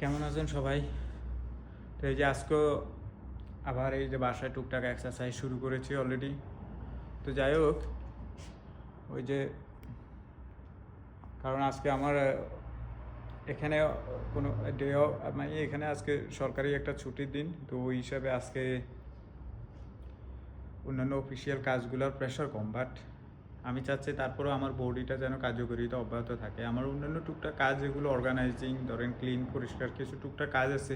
কেমন আছেন সবাই? তো এই যে আজকেও আবার এই যে বাসায় টুকটাক এক্সারসাইজ শুরু করেছি অলরেডি। তো যাই হোক, ওই যে কারণ আজকে আমার এখানে কোনো ডে মানে এখানে আজকে সরকারি একটা ছুটির দিন, তো ওই হিসাবে আজকে অন্যান্য অফিসিয়াল কাজগুলোর প্রেশার কম, বাট আমি চাচ্ছি তারপরেও আমার বডিটা যেন কার্যকরিতা অব্যাহত থাকে। আমার অন্যান্য টুকটাক কাজ যেগুলো অর্গানাইজিং, ধরেন ক্লিন পরিষ্কার কিছু টুকটাক কাজ আছে।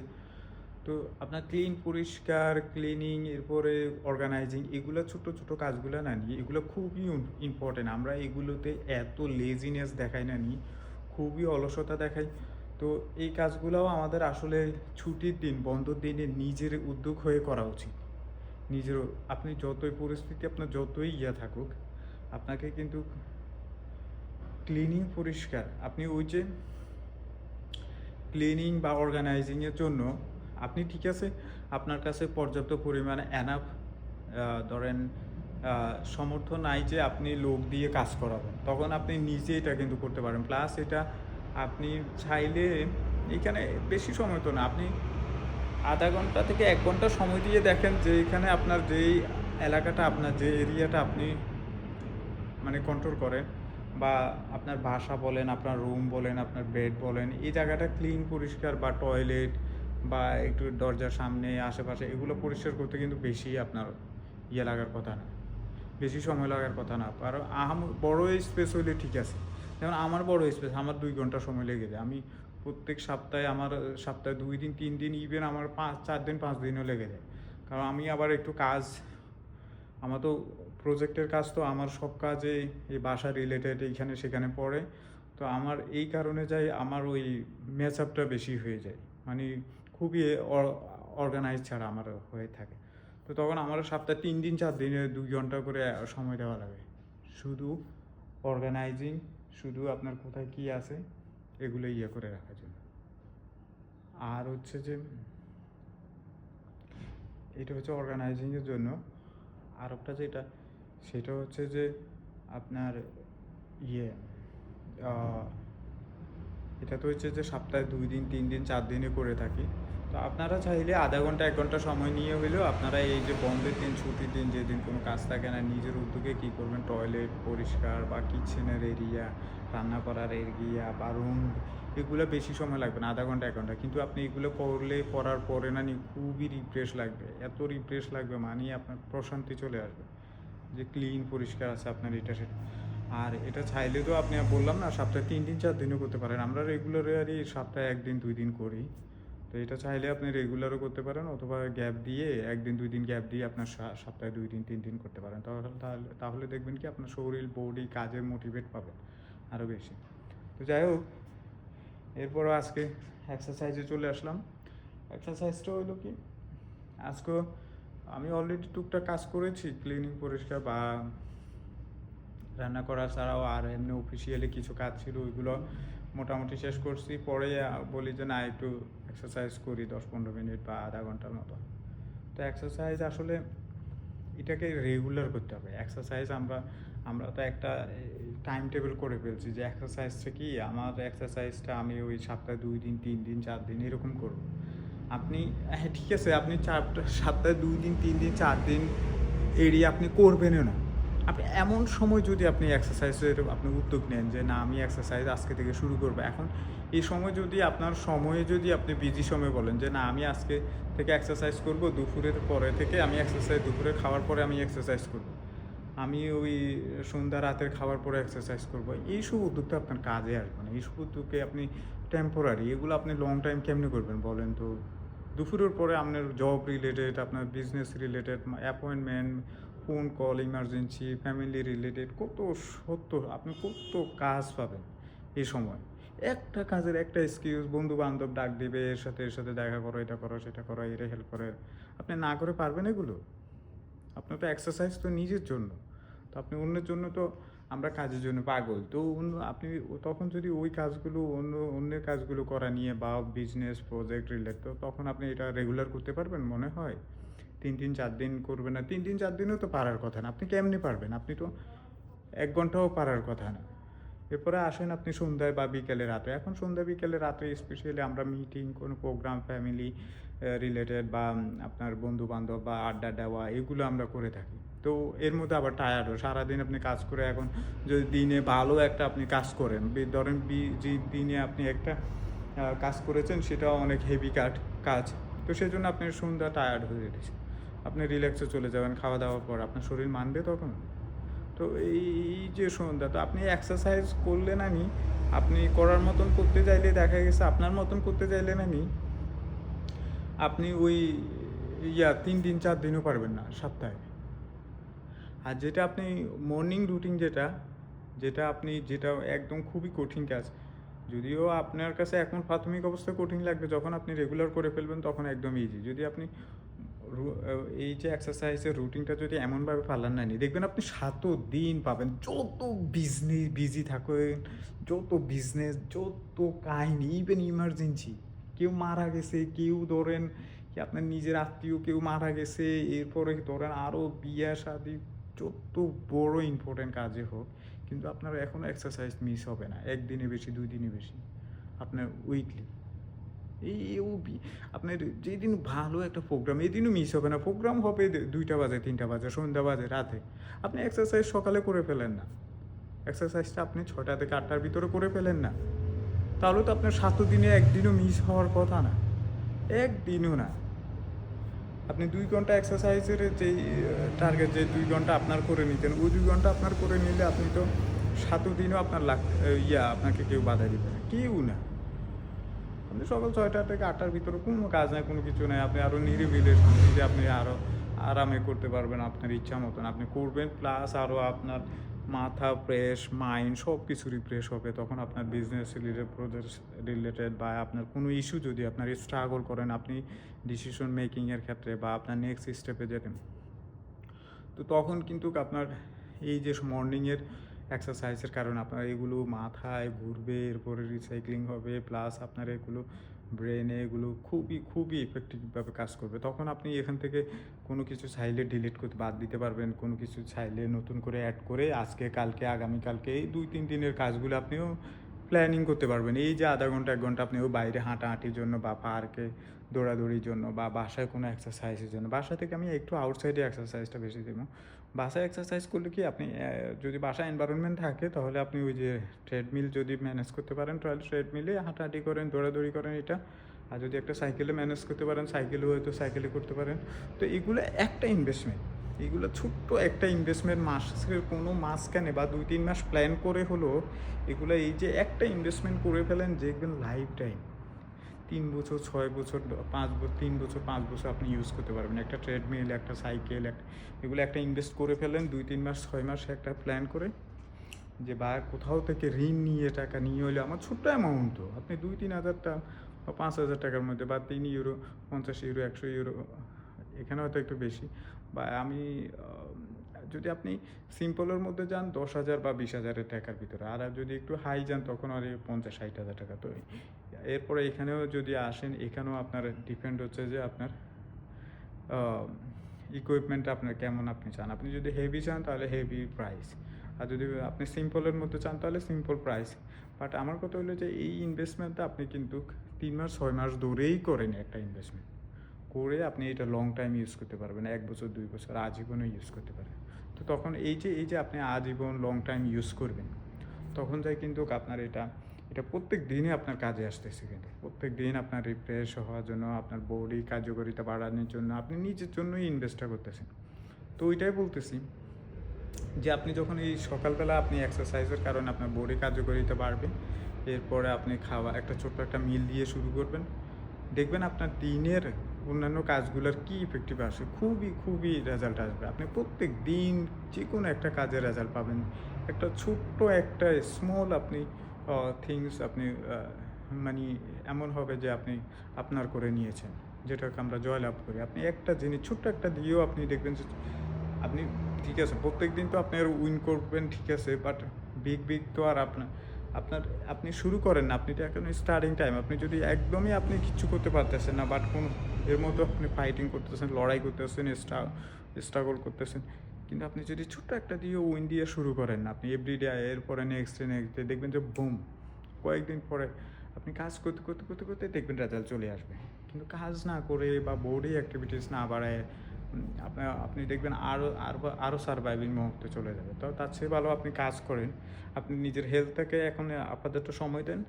তো আপনার পরিষ্কার ক্লিনিং, এরপরে অর্গানাইজিং, এগুলো ছোটো ছোটো কাজগুলো না নিয়ে এগুলো খুবই ইম্পর্টেন্ট। আমরা এগুলোতে এত লেজিনেস দেখাই না, নিয়ে খুবই অলসতা দেখাই। তো এই কাজগুলোও আমাদের আসলে ছুটির দিন, বন্ধর দিনে নিজের উদ্যোগ হয়ে করা উচিত। নিজেরও আপনি যতই পরিস্থিতি আপনার যতই থাকুক, আপনাকে কিন্তু ক্লিনিং পরিষ্কার, আপনি ওই যে ক্লিনিং বা অর্গানাইজিংয়ের জন্য আপনি ঠিক আছে, আপনার কাছে পর্যাপ্ত পরিমাণে এনাফ ধরেন সমর্থ নাই যে আপনি লোক দিয়ে কাজ করাবেন, তখন আপনি নিজে এটা কিন্তু করতে পারেন। প্লাস এটা আপনি চাইলে এখানে বেশি সময় তো না, আপনি আধা ঘন্টা থেকে 1 ঘন্টা সময় দিয়ে দেখেন যে এখানে আপনার যেই এলাকাটা, আপনার যে এরিয়াটা আপনি মানে কন্ট্রোল করেন, বা আপনার বাসা বলেন, আপনার রুম বলেন, আপনার বেড বলেন, এই জায়গাটা ক্লিন পরিষ্কার, বা টয়লেট বা একটু দরজার সামনে আশেপাশে এগুলো পরিষ্কার করতে কিন্তু বেশি আপনার লাগার কথা না, বেশি সময় লাগার কথা না। আর বড়ো স্পেস হইলে ঠিক আছে, যেমন আমার বড় স্পেস, আমার 2 ঘন্টা সময় লেগে যায়। আমি প্রত্যেক সপ্তাহে, আমার সপ্তাহে 2 দিন 3 দিন, ইভেন আমার 4 দিন 5 দিনও লেগে যায়। কারণ আমি আবার একটু কাজ, আমার তো প্রজেক্টের কাজ, তো আমার সব কাজে এই বাসা রিলেটেড এইখানে সেখানে পড়ে। তো আমার এই কারণে যাই, আমার ওই ম্যাচআপটা বেশি হয়ে যায়, মানে খুবই অর্গানাইজ ছাড়া আমার হয়ে থাকে। তো তখন আমার সপ্তাহে 3 দিন 4 দিনে 2 ঘন্টা করে সময় দেওয়া লাগে শুধু অর্গানাইজিং, শুধু আপনার কোথায় কী আছে এগুলো করে রাখার জন্য। আর হচ্ছে যে এটা হচ্ছে অর্গানাইজিংয়ের জন্য। আর একটা যেটা, সেটা হচ্ছে যে আপনার ইয়ে এটা তো হচ্ছে যে সপ্তাহে 2 দিন 3 দিন 4 দিনে করে থাকি। তো আপনারা চাইলে আধা ঘন্টা 1 ঘন্টা সময় নিয়ে হলেও আপনারা এই যে বন্ধের দিন, ছুটির দিন, যেদিন কোনো কাজ থাকে না, নিজের উদ্যোগে কী করবেন, টয়লেট পরিষ্কার বা কিচেনের এরিয়া, রান্না করার এরিয়া বা রুম, এগুলো বেশি সময় লাগবে না, আধা ঘন্টা 1 ঘন্টা। কিন্তু আপনি এগুলো করার পরে না খুবই রিফ্রেশ লাগবে, এত রিফ্রেশ লাগবে, মানে আপনার প্রশান্তি চলে আসবে যে ক্লিন পরিষ্কার আছে আপনার এটা সেটা। আর এটা চাইলে তো আপনি বললাম না, সপ্তাহে 3 দিন 4 দিনও করতে পারেন। আমরা রেগুলারই সপ্তাহে 1 দিন 2 দিন করি। তো এটা চাইলে আপনি রেগুলারও করতে পারেন, অথবা গ্যাপ দিয়ে 1 দিন 2 দিন গ্যাপ দিয়ে আপনার সপ্তাহে 2 দিন 3 দিন করতে পারেন। তাহলে দেখবেন কি আপনার শরীর, বডি কাজের মোটিভেট পাবেন আরও বেশি। তো যাই হোক, এরপরও আজকে এক্সারসাইজে চলে আসলাম। এক্সারসাইজটা হলো কি, আজকে আমি অলরেডি টুকটাক কাজ করেছি, ক্লিনিং পরিষ্কার বা রান্না করা ছাড়াও আর এমনি অফিসিয়ালি কিছু কাজ ছিল, ওইগুলো মোটামুটি শেষ করছি। পরে বলি যে না, একটু এক্সারসাইজ করি 10-15 মিনিট বা আধা ঘন্টার মতো। তো এক্সারসাইজ আসলে এটাকে রেগুলার করতে হবে। এক্সারসাইজ আমরা তো একটা টাইম টেবিল করে ফেলছি যে এক্সারসাইজটা কি, আমার এক্সারসাইজটা আমি ওই সপ্তাহে 2 দিন 3 দিন 4 দিন এরকম করব। আপনি হ্যাঁ ঠিক আছে, আপনি সপ্তাহে 2 দিন 3 দিন 4 দিন এড়িয়ে আপনি করবেনও না। আপনি এমন সময় যদি আপনি এক্সারসাইজের আপনি উদ্যোগ নেন যে না, আমি এক্সারসাইজ আজকে থেকে শুরু করবো, এখন এই সময় যদি আপনার সময়ে যদি আপনি বিজি সময় বলেন যে না, আমি আজকে থেকে এক্সারসাইজ করব, দুপুরের পরে থেকে আমি এক্সারসাইজ, দুপুরের খাওয়ার পরে আমি এক্সারসাইজ করব, আমি ওই সন্ধ্যা রাতের খাওয়ার পরে এক্সারসাইজ করবো, এইসব উদ্যোগটা আপনার কাজে আসবে না। এইসব উদ্যোগে আপনি টেম্পোরারি, এগুলো আপনি লং টাইম কেমনি করবেন বলেন তো? দুপুরের পরে আপনার জব রিলেটেড, আপনার business related, appointment, phone call, emergency, family related, আপনি কত কাজ পাবেন এই সময়। একটা কাজের একটা এক্সকিউজ, বন্ধু বান্ধব ডাক দিবে, এর সাথে দেখা করো, এটা করো সেটা করো, এটা হেল্প করে, আপনি না করে পারবেন এগুলো? আপনার তো এক্সারসাইজ তো নিজের জন্য, তো আপনি অন্যের জন্য তো, আমরা কাজের জন্য পাগল তো আপনি তখন যদি ওই কাজগুলো অন্যের কাজগুলো করা নিয়ে বা বিজনেস প্রজেক্ট রিলেটেড, তো তখন আপনি এটা রেগুলার করতে পারবেন মনে হয়? 3 দিন 4 দিন করবেন না, 3 দিন 4 দিনও তো পারার কথা না, আপনি কেমনি পারবেন? আপনি তো 1 ঘন্টাও পারার কথা না। এরপরে আসেন আপনি সন্ধ্যায় বা বিকেলে রাতে। এখন সন্ধ্যা বিকেলে রাতে স্পেশালি আমরা মিটিং, কোনো প্রোগ্রাম, ফ্যামিলি রিলেটেড বা আপনার বন্ধু-বান্ধব বা আড্ডা দেওয়া এগুলো আমরা করে থাকি। তো এর মধ্যে আবার টায়ার্ডও। সারাদিন আপনি কাজ করে এখন যদি দিনে ভালো একটা আপনি কাজ করেন, ধরেন যে দিনে আপনি একটা কাজ করেছেন সেটা অনেক হেভি কাজ। তো সেজন্য আপনি সন্ধ্যা টায়ার্ড হয়ে গেছে। আপনি রিল্যাক্সে চলে যাবেন খাওয়া-দাওয়ার পর। আপনার শরীর মানবে তখন? তো এই যে সন্ধ্যা, তো আপনি এক্সারসাইজ করলে নানি আপনি করার মতন করতে চাইলে দেখা গেছে আপনার মতন করতে চাইলে নানি আপনি ওই ৩ দিন ৪ দিনও পারবেন না সপ্তাহে। আর যেটা আপনি মর্নিং রুটিন যেটা আপনি যেটা একদম খুবই কঠিন কাজ। যদিও আপনার কাছে এখন প্রাথমিক অবস্থায় কঠিন লাগবে, যখন আপনি রেগুলার করে ফেলবেন তখন একদম ইজি। যদি আপনি এই যে এক্সারসাইজের রুটিনটা যদি এমনভাবে পালন না নিয়ে দেখবেন আপনি ৭ দিন পাবেন। যত বিজি থাকেন, যত বিজনেস, যত কাহিনী, ইভেন ইমার্জেন্সি কেউ মারা গেছে, কেউ ধরেন কি আপনার নিজের আত্মীয় কেউ মারা গেছে, এরপরে ধরেন আরও বিয়ে শাদী, যত বড় ইম্পর্টেন্ট কাজে হোক, কিন্তু আপনার এখনও এক্সারসাইজ মিস হবে না। ১ দিনে বেশি, ২ দিনে বেশি। আপনার উইকলি আপনার যেদিন ভালো একটা প্রোগ্রাম, এদিনও মিস হবে না। প্রোগ্রাম হবে ২টা বাজে, ৩টা বাজে, সন্ধ্যা বাজে, রাতে। আপনি এক্সারসাইজ সকালে করে ফেলেন না। এক্সারসাইজটা আপনি ৬টা থেকে ৮টার ভিতরে করে ফেলেন না। তাহলে তো আপনার ৭ দিনে ১ দিনও মিস হওয়ার কথা না। ১ দিনও না। আপনি ২ ঘন্টা এক্সারসাইজের যেই টার্গেট, যে ২ ঘন্টা আপনার করে নিতেন, ওই ২ ঘন্টা আপনার করে নিলে আপনি তো ৭ দিনও আপনার আপনাকে কেউ বাধা দিবে না। কেউ না। আপনি সকাল ৬টা থেকে ৮টার ভিতরে কোনো কাজ নাই, কোনো কিছু নাই। আপনি আরও নিরিবিলি শান্তিতে আপনি আরও আরামে করতে পারবেন আপনার ইচ্ছা মতন। আপনি করবেন, প্লাস আরও আপনার মাথা ফ্রেশ, মাইন্ড সব কিছু রিফ্রেশ হবে। তখন আপনার বিজনেস রিলেটেড, প্রজেক্ট রিলেটেড বা আপনার কোনো ইস্যু যদি আপনার স্ট্রাগল করেন আপনি ডিসিশন মেকিংয়ের ক্ষেত্রে বা আপনার নেক্সট স্টেপে যেতেন, তো তখন কিন্তু আপনার এই যে মর্নিংয়ের এক্সারসাইজের কারণে আপনার এগুলো মাথায় ঘুরবে, এরপরে রিসাইক্লিং হবে, প্লাস আপনার এগুলো ব্রেনে এগুলো খুবই খুবই ইফেক্টিভভাবে কাজ করবে। তখন আপনি এখান থেকে কোনো কিছু চাইলে ডিলিট করতে বাদ দিতে পারবেন, কোনো কিছু চাইলে নতুন করে অ্যাড করে আজকে, কালকে, আগামীকালকে এই ২-৩ দিনের কাজগুলো আপনিও প্ল্যানিং করতে পারবেন। এই যে আধা ঘন্টা ১ ঘন্টা আপনিও বাইরে হাঁটাহাঁটির জন্য বা পার্কে দৌড়াদৌড়ির জন্য বা বাসায় কোনো এক্সারসাইজের জন্য, বাসা থেকে আমি একটু আউটসাইডে এক্সারসাইজটা বেশি দেবো। বাসায় এক্সারসাইজ করলে কি আপনি যদি বাসায় এনভায়রনমেন্ট থাকে তাহলে আপনি ওই যে ট্রেডমিল যদি ম্যানেজ করতে পারেন, তাহলে ট্রেডমিলে হাঁটাহাঁটি করেন, দৌড়াদৌড়ি করেন এটা। আর যদি একটা সাইকেলে ম্যানেজ করতে পারেন, সাইকেলেও হয়তো সাইকেলে করতে পারেন। তো এগুলো একটা ইনভেস্টমেন্ট, এগুলো ছোট্ট একটা ইনভেস্টমেন্ট, মাসের কোনো মাঝখানে বা ২-৩ মাস প্ল্যান করে হলো এগুলো, এই যে একটা ইনভেস্টমেন্ট করে ফেলেন দেখবেন লাইফ টাইম ৩ বছর, ৬ বছর, ৫ বছর, ৩ বছর, ৫ বছর আপনি ইউজ করতে পারবেন। একটা ট্রেডমিল, একটা সাইকেল, এগুলো একটা ইনভেস্ট করে ফেলেন ২-৩ মাস, ৬ মাস একটা প্ল্যান করে, যে বা কোথাও থেকে ঋণ নিয়ে টাকা নিয়ে হলে আমার ছোট্ট অ্যামাউন্টও আপনি ২-৩ হাজার টাকা বা ৫,০০০ টাকার মধ্যে বা ৩ ইউরো, ৫০ ইউরো, ১০০ ইউরো, এখানে হয়তো একটু বেশি, বা আমি যদি আপনি সিম্পলের মধ্যে যান ১০,০০০ বা ২০,০০০ টাকার ভিতরে, আর যদি একটু হাই যান তখন আর ৫০-৬০ হাজার টাকা। তো এরপরে এখানেও যদি আসেন, এখানেও আপনার ডিপেন্ড হচ্ছে যে আপনার ইকুইপমেন্টটা আপনার কেমন আপনি চান। আপনি যদি হেভি চান তাহলে হেভি প্রাইস, আর যদি আপনি সিম্পলের মধ্যে চান তাহলে সিম্পল প্রাইস। বাট আমার কথা হলো যে এই ইনভেস্টমেন্টটা আপনি কিন্তু ৩ মাস ৬ মাস ধরেই করেন, একটা ইনভেস্টমেন্ট করে আপনি এটা লং টাইম ইউজ করতে পারবেন, ১ বছর ২ বছর আজীবনও ইউজ করতে পারেন। তো তখন এই যে আপনি আজীবন লং টাইম ইউজ করবেন, তখন যাই কিন্তু আপনার এটা প্রত্যেক দিনই আপনার কাজে আসতেছে। কিন্তু প্রত্যেক দিন আপনার রিফ্রেশ হওয়ার জন্য, আপনার বডি কার্যকারিতা বাড়ানোর জন্য আপনি নিজের জন্যই ইনভেস্টটা করতেছেন। তো ওইটাই বলতেছি যে আপনি যখন এই সকালবেলা আপনি এক্সারসাইজের কারণে আপনার বডি কার্যকারিতা বাড়বে, এরপরে আপনি খাওয়া একটা ছোট্ট একটা মিল দিয়ে শুরু করবেন, দেখবেন আপনার দিনের অন্যান্য কাজগুলোর কী ইফেক্টিভ আসে, খুবই খুবই রেজাল্ট আসবে। আপনি প্রত্যেক দিন যে কোনো একটা কাজের রেজাল্ট পাবেন। একটা ছোট্ট একটা স্মল আপনি থিংস আপনি মানে এমন হবে যে আপনি আপনার করে নিয়েছেন, যেটাকে আমরা জয়লাভ করি। আপনি একটা জিনিস ছোট্ট একটা দিয়েও আপনি দেখবেন যে আপনি, ঠিক আছে প্রত্যেক দিন তো আপনি আর উইন করবেন, ঠিক আছে, বাট বিগ তো আর আপনি শুরু করেন না, আপনি তো এখন স্টার্টিং টাইম। আপনি যদি একদমই আপনি কিচ্ছু করতে পারতেছেন না, বাট কোনো এর মধ্যে আপনি ফাইটিং করতেছেন, লড়াই করতেছেন, স্ট্রাগল করতেছেন, কিন্তু আপনি যদি ছোট্ট একটা দিয়ে উইন দিয়ে শুরু করেন, আপনি এভরিডে এরপরে নেক্সট ডে দেখবেন যে বুম, কয়েকদিন পরে আপনি কাজ করতে করতে করতে করতে দেখবেন রেজাল্ট চলে আসবে। কিন্তু কাজ না করে বা বডি অ্যাক্টিভিটিস না বাড়ায় আপনি দেখবেন আরও সারভাইভিং মুহূর্তে চলে যাবে। তো তার চেয়ে ভালো আপনি কাজ করেন, আপনি নিজের হেলথটাকে এখন আপাতত সময় দেন।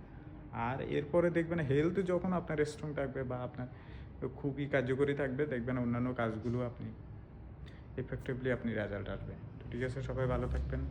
আর এরপরে দেখবেন হেলথ যখন আপনার স্ট্রং থাকবে বা আপনার খুবই কার্যকরী থাকবে, দেখবেন অন্যান্য কাজগুলো আপনি এফেক্টিভলি আপনি রেজাল্ট আসবে। তো ঠিক আছে, সবাই ভালো থাকবেন।